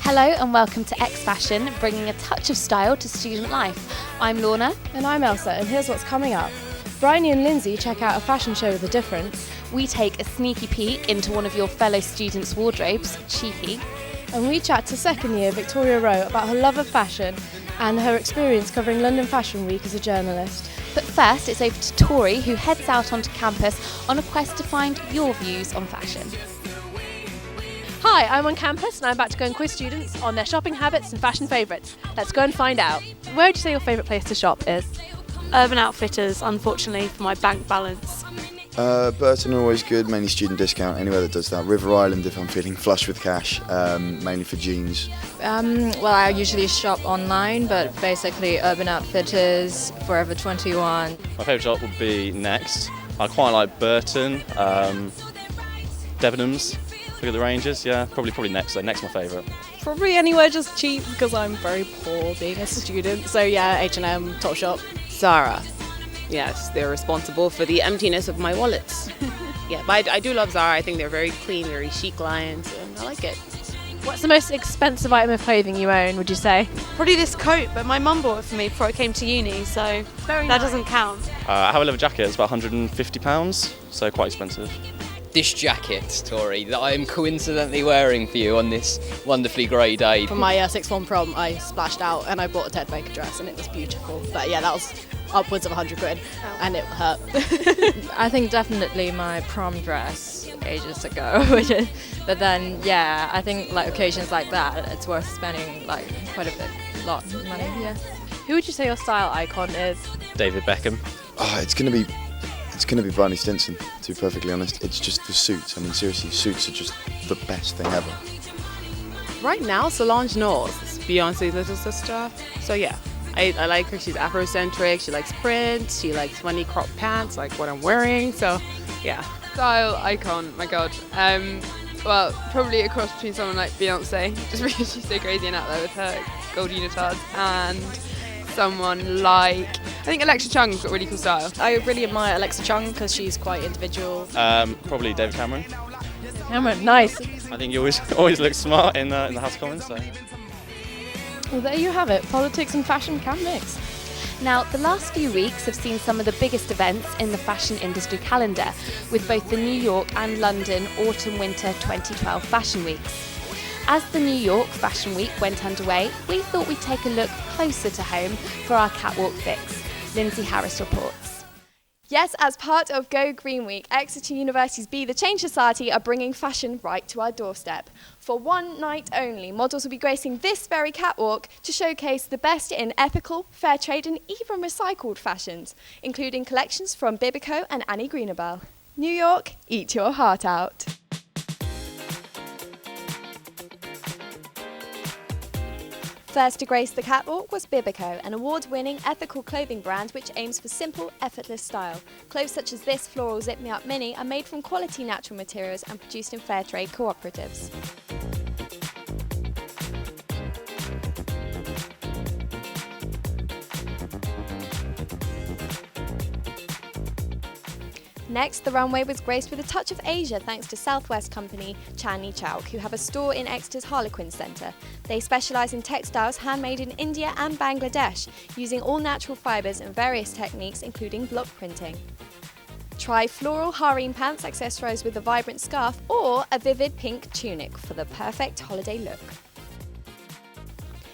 Hello and welcome to X Fashion, bringing a touch of style to student life. I'm Lorna. And I'm Elsa, and here's what's coming up. Bryony and Lindsay check out a fashion show with a difference. We take a sneaky peek into one of your fellow students' wardrobes, cheeky. And we chat to second year Victoria Rowe about her love of fashion and her experience covering London Fashion Week as a journalist. But first, it's over to Tori, who heads out onto campus on a quest to find your views on fashion. Hi, I'm on campus and I'm about to go and quiz students on their shopping habits and fashion favourites. Let's go and find out. Where would you say your favourite place to shop is? Urban Outfitters, unfortunately, for my bank balance. Burton are always good, mainly student discount, anywhere that does that. River Island if I'm feeling flush with cash, mainly for jeans. Well, I usually shop online, but basically Urban Outfitters, Forever 21. My favourite shop would be Next. I quite like Burton, Debenhams. Look at the ranges, yeah, probably Next. So Next my favourite. Probably anywhere just cheap because I'm very poor being a student. So yeah, H&M, Topshop. Zara. Yes, they're responsible for the emptiness of my wallets. Yeah, but I do love Zara. I think they're very clean, very chic lines, and I like it. What's the most expensive item of clothing you own, would you say? Probably this coat, but my mum bought it for me before I came to uni, so that doesn't count. I have a leather jacket, it's about £150, so quite expensive. This jacket, Tori, that I am coincidentally wearing for you on this wonderfully grey day. For my sixth form prom, I splashed out and I bought a Ted Baker dress and it was beautiful. But yeah, that was upwards of 100 quid and it hurt. I think definitely my prom dress ages ago. But then, yeah, I think like occasions like that, it's worth spending like quite a lot of money. Yeah. Who would you say your style icon is? David Beckham. Oh, it's gonna be Barney Stinson, to be perfectly honest. It's just the suits. I mean, seriously, suits are just the best thing ever. Right now, Solange Knowles, Beyonce's little sister. So yeah, I like her. She's Afrocentric. She likes print. She likes funny crop pants, like what I'm wearing. So yeah. Style icon, my god. Well, probably a cross between someone like Beyonce, just because she's so crazy and out there with her gold unitards, and someone like, I think Alexa Chung's got really cool style. I really admire Alexa Chung because she's quite individual. Probably David Cameron. Cameron, nice. I think you always look smart in the House of Commons. So. Well, there you have it. Politics and fashion can mix. Now, the last few weeks have seen some of the biggest events in the fashion industry calendar, with both the New York and London Autumn-Winter 2012 Fashion Weeks. As the New York Fashion Week went underway, we thought we'd take a look closer to home for our catwalk fix. Lindsay Harris reports. Yes, as part of Go Green Week, Exeter University's Be the Change Society are bringing fashion right to our doorstep. For one night only, models will be gracing this very catwalk to showcase the best in ethical, fair trade and even recycled fashions, including collections from Bibico and Annie Greenabel. New York, eat your heart out. First to grace the catwalk was Bibico, an award-winning ethical clothing brand which aims for simple, effortless style. Clothes such as this floral Zip Me Up Mini are made from quality natural materials and produced in fair trade cooperatives. Next, the runway was graced with a touch of Asia thanks to Southwest company Chandni Chowk, who have a store in Exeter's Harlequin Centre. They specialise in textiles handmade in India and Bangladesh, using all natural fibres and various techniques including block printing. Try floral harem pants accessorised with a vibrant scarf or a vivid pink tunic for the perfect holiday look.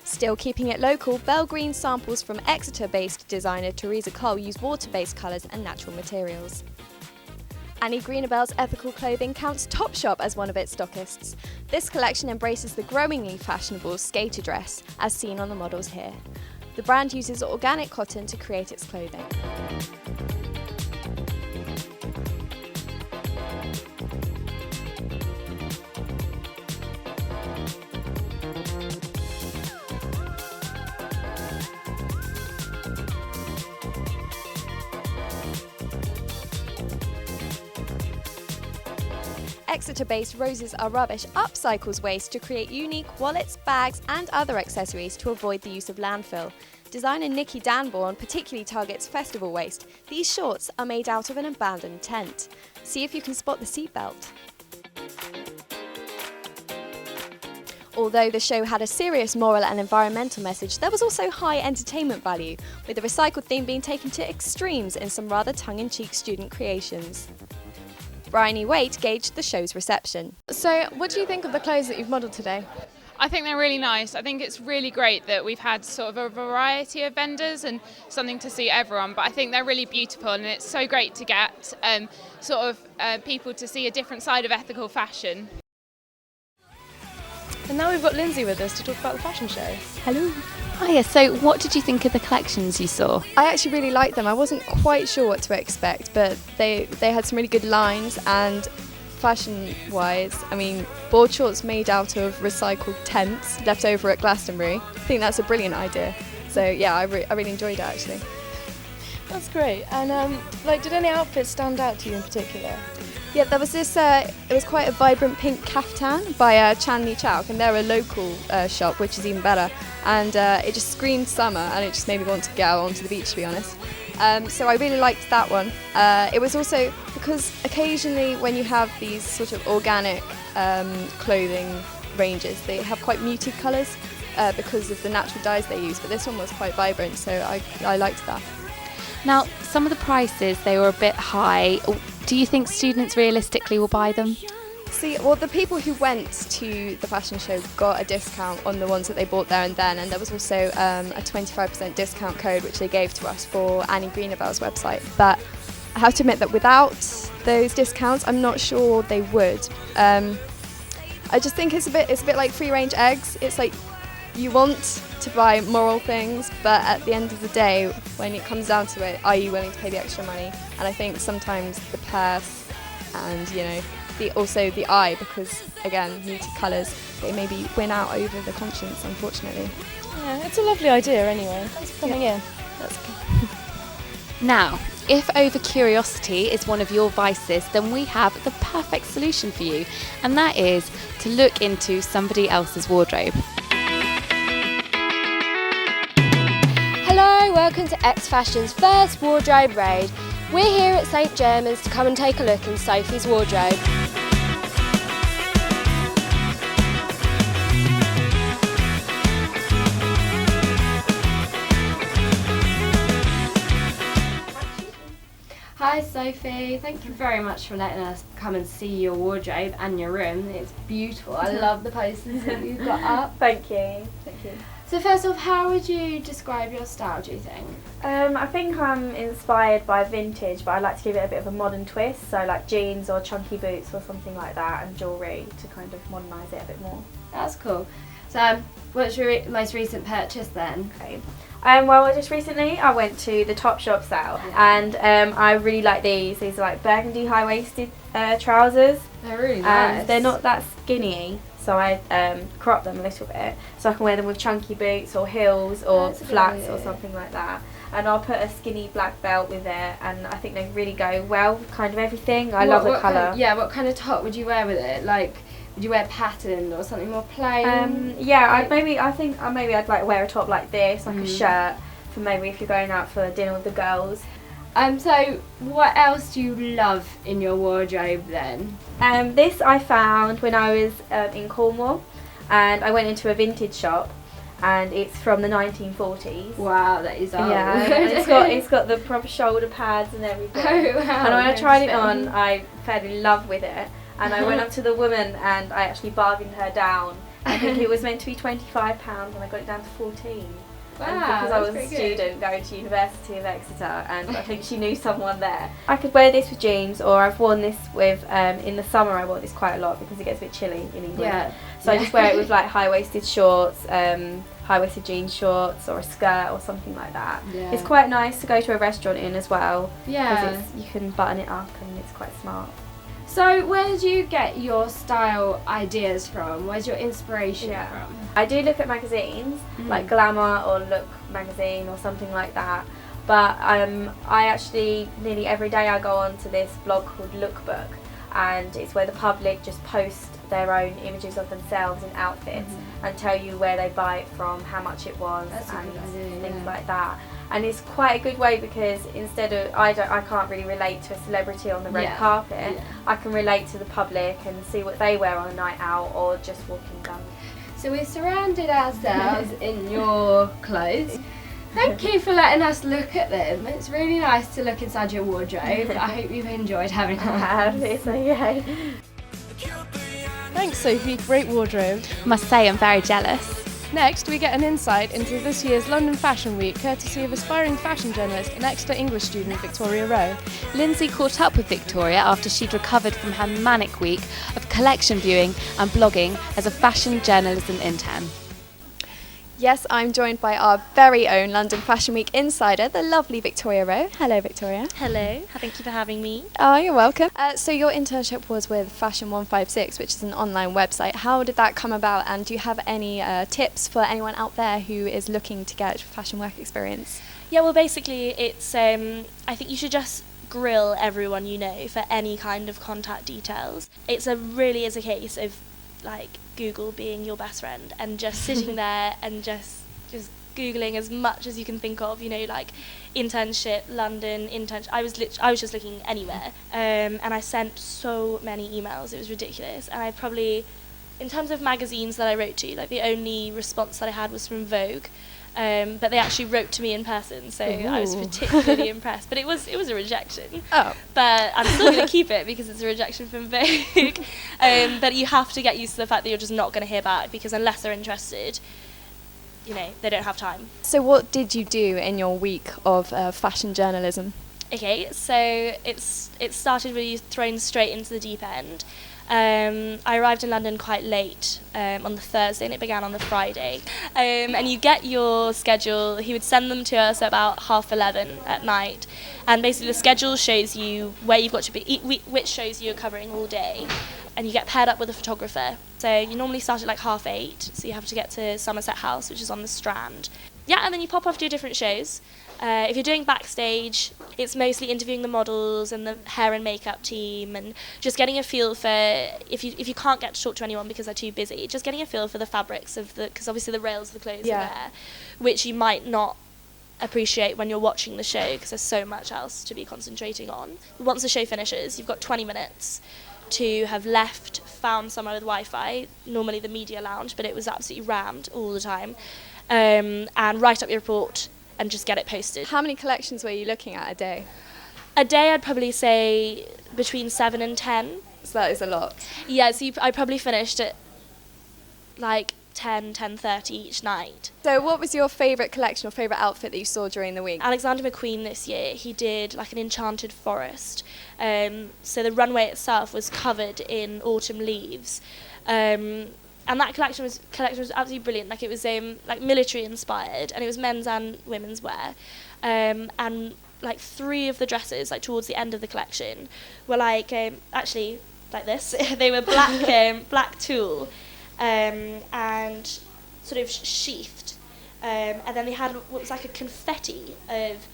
Still keeping it local, Bell Green samples from Exeter-based designer Teresa Cole use water-based colours and natural materials. Annie Greenabel's ethical clothing counts Topshop as one of its stockists. This collection embraces the growingly fashionable skater dress, as seen on the models here. The brand uses organic cotton to create its clothing. Exeter-based Roses Are Rubbish upcycles waste to create unique wallets, bags and other accessories to avoid the use of landfill. Designer Nikki Danborn particularly targets festival waste. These shorts are made out of an abandoned tent. See if you can spot the seatbelt. Although the show had a serious moral and environmental message, there was also high entertainment value, with the recycled theme being taken to extremes in some rather tongue-in-cheek student creations. Bryony Waite gauged the show's reception. So, what do you think of the clothes that you've modelled today? I think they're really nice. I think it's really great that we've had sort of a variety of vendors and something to suit everyone, but I think they're really beautiful, and it's so great to get people to see a different side of ethical fashion. And now we've got Lindsay with us to talk about the fashion show. Hello. Hiya, so what did you think of the collections you saw? I actually really liked them. I wasn't quite sure what to expect, but they had some really good lines, and fashion-wise, I mean, board shorts made out of recycled tents left over at Glastonbury. I think that's a brilliant idea. So yeah, I really enjoyed it actually. That's great. And did any outfits stand out to you in particular? Yeah, there was this, it was quite a vibrant pink caftan by Chandni Chowk, and they're a local shop, which is even better. And it just screamed summer, and it just made me want to get out onto the beach, to be honest. So I really liked that one. It was also, because occasionally when you have these sort of organic clothing ranges, they have quite muted colours because of the natural dyes they use, but this one was quite vibrant, so I liked that. Now, some of the prices, they were a bit high. Do you think students realistically will buy them? See, well, the people who went to the fashion show got a discount on the ones that they bought there and then, and there was also a 25% discount code which they gave to us for Annie Greenabel's website. But I have to admit that without those discounts, I'm not sure they would. I just think it's a bit like free-range eggs. It's like you want to buy moral things, but at the end of the day, when it comes down to it, are you willing to pay the extra money? And I think sometimes the purse and, also the eye, because again, muted colours, they maybe win out over the conscience, unfortunately. Yeah, it's a lovely idea anyway. Thanks for coming in. That's good. Now, if over curiosity is one of your vices, then we have the perfect solution for you, and that is to look into somebody else's wardrobe. Hello, welcome to X Fashion's first wardrobe raid. We're here at St Germans to come and take a look in Sophie's wardrobe. Hi Sophie, thank you very much for letting us come and see your wardrobe and your room. It's beautiful. I love the posters that you've got up. Thank you. Thank you. So first off, how would you describe your style, do you think? I think I'm inspired by vintage, but I like to give it a bit of a modern twist, so like jeans or chunky boots or something like that, and jewellery to kind of modernise it a bit more. That's cool. So what's your most recent purchase then? Okay. Well, just recently I went to the Topshop sale, and I really like these. These are like burgundy high-waisted trousers. They're really nice. They're not that skinny, so I crop them a little bit, so I can wear them with chunky boots or heels or flats or something like that. And I'll put a skinny black belt with it, and I think they really go well with kind of everything. I love the colour. What kind of top would you wear with it? Like, would you wear pattern or something more plain? I think maybe I'd like wear a top like this, like a shirt, for maybe if you're going out for dinner with the girls. So what else do you love in your wardrobe then? This I found when I was in Cornwall, and I went into a vintage shop, and it's from the 1940s. Wow, that is old. Yeah, and it's got the proper shoulder pads and everything. Oh wow! And when I tried it on, I fell in love with it. And I went up to the woman and I actually bargained her down. I think it was meant to be £25 and I got it down to 14. Wow, and because I was a student going to University of Exeter, and I think she knew someone there. I could wear this with jeans, or I've worn this with, in the summer I wore this quite a lot because it gets a bit chilly in England. Yeah. So I just wear it with like high-waisted shorts, high-waisted jeans shorts, or a skirt or something like that. Yeah. It's quite nice to go to a restaurant in as well. Yeah. Because you can button it up and it's quite smart. So where did you get your style ideas from? Where's your inspiration from? I do look at magazines, like Glamour or Look magazine or something like that. But I actually, nearly every day I go on to this blog called Lookbook, and it's where the public just post their own images of themselves in outfits and tell you where they buy it from, how much it was, and things like that. And it's quite a good way because instead of I can't really relate to a celebrity on the red carpet. I can relate to the public and see what they wear on a night out or just walking down. So we've surrounded ourselves in your clothes. Thank you for letting us look at them. It's really nice to look inside your wardrobe. I hope you've enjoyed having us. Thanks, Sophie. Great wardrobe. Must say I'm very jealous. Next, we get an insight into this year's London Fashion Week, courtesy of aspiring fashion journalist and Exeter English student Victoria Rowe. Lindsay caught up with Victoria after she'd recovered from her manic week of collection viewing and blogging as a fashion journalism intern. Yes, I'm joined by our very own London Fashion Week insider, the lovely Victoria Rowe. Hello, Victoria. Hello, thank you for having me. Oh, you're welcome. So your internship was with Fashion 156, which is an online website. How did that come about, and do you have any tips for anyone out there who is looking to get fashion work experience? Yeah, well, basically, it's I think you should just grill everyone you know for any kind of contact details. Really is a case of like Google being your best friend and just sitting there and just Googling as much as you can think of, like internship, London, internship. I was just looking anywhere, and I sent so many emails, it was ridiculous. And I probably, in terms of magazines that I wrote to, like the only response that I had was from Vogue, but they actually wrote to me in person, so I was particularly impressed. But it was a rejection. Oh. But I'm still going to keep it because it's a rejection from Vogue. But you have to get used to the fact that you're just not going to hear back, because unless they're interested, they don't have time. So what did you do in your week of fashion journalism? Okay, so it started with you thrown straight into the deep end. I arrived in London quite late on the Thursday, and it began on the Friday. And you get your schedule. He would send them to us at about 11:30 at night. And basically the schedule shows you where you've got to be, which shows you're covering all day. And you get paired up with a photographer. So you normally start at like 8:30, so you have to get to Somerset House, which is on the Strand. Yeah, and then you pop off to your different shows. If you're doing backstage, it's mostly interviewing the models and the hair and makeup team, and just getting a feel for, if you can't get to talk to anyone because they're too busy, just getting a feel for the fabrics of because obviously the rails of the clothes are there, which you might not appreciate when you're watching the show because there's so much else to be concentrating on. Once the show finishes, you've got 20 minutes to have left, found somewhere with Wi-Fi, normally the media lounge, but it was absolutely rammed all the time, and write up your report and just get it posted. How many collections were you looking at a day? A day, I'd probably say between 7 and 10. So that is a lot. Yeah, so I probably finished at like 10:30 each night. So what was your favourite collection or favourite outfit that you saw during the week? Alexander McQueen this year, he did like an enchanted forest. So the runway itself was covered in autumn leaves. And that collection was absolutely brilliant. Like it was like military inspired, and it was men's and women's wear. And like 3 of the dresses, like towards the end of the collection, were like actually like this. They were black tulle, and sort of sheathed. And then they had what was like a confetti of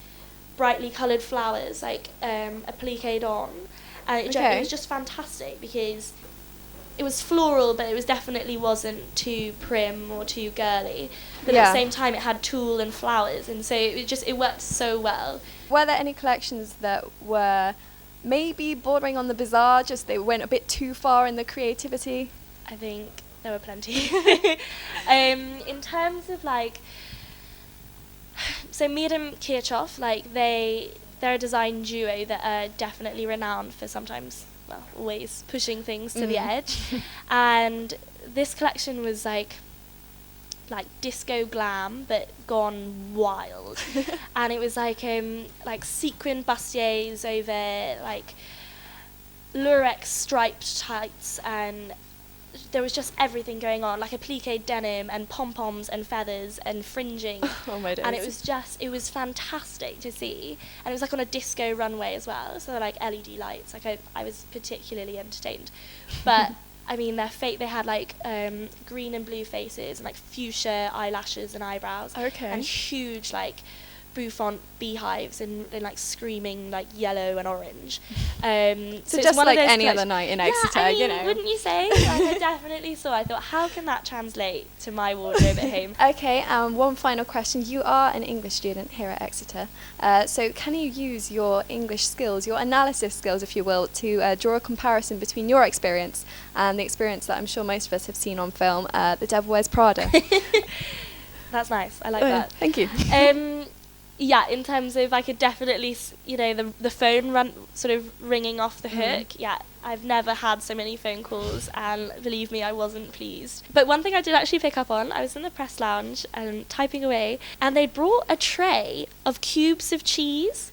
brightly coloured flowers, like appliqued on, and it was just fantastic because it was floral, but it was definitely wasn't too prim or too girly. But at the same time, it had tulle and flowers, and so it worked so well. Were there any collections that were maybe bordering on the bizarre, just they went a bit too far in the creativity? I think there were plenty. In terms of like, so Miriam Kirchhoff, like they're a design duo that are definitely renowned for sometimes, well, always pushing things to the edge. And this collection was like disco glam, but gone wild. And it was like sequin bustiers over like lurex striped tights, and there was just everything going on, like appliqued denim and pom-poms and feathers and fringing. Oh my days. And it was fantastic to see. And it was like on a disco runway as well, so like LED lights. Like I was particularly entertained. But I mean, they had like green and blue faces and like fuchsia eyelashes and eyebrows. Okay. And huge like bouffant beehives in like screaming like yellow and orange. So it's just one like of those any other night in Exeter, yeah, I mean, you know. wouldn't you say? Like, I definitely saw. I thought, how can that translate to my wardrobe at home? Okay, one final question. You are an English student here at Exeter, so can you use your English skills, your analysis skills, if you will, to draw a comparison between your experience and the experience that I'm sure most of us have seen on film, The Devil Wears Prada? That's nice. I like that. Thank you. Yeah, in terms of, I could definitely, the phone sort of ringing off the hook. Yeah, I've never had so many phone calls, and believe me, I wasn't pleased. But one thing I did actually pick up on, I was in the press lounge typing away, and they brought a tray of cubes of cheese,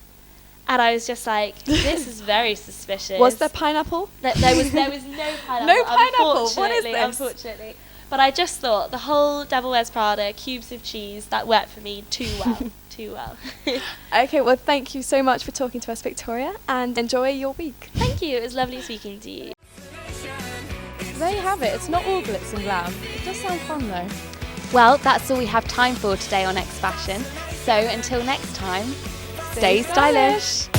and I was just like, this is very suspicious. Was there pineapple? There was no pineapple. No pineapple. What is this? Unfortunately. But I just thought the whole Devil Wears Prada, cubes of cheese, that worked for me too well. Too well. Okay, well, thank you so much for talking to us, Victoria, and enjoy your week. Thank you. It was lovely speaking to you. There you have it. It's not all glitz and glam. It does sound fun though. Well, that's all we have time for today on X Fashion. So until next time, stay stylish.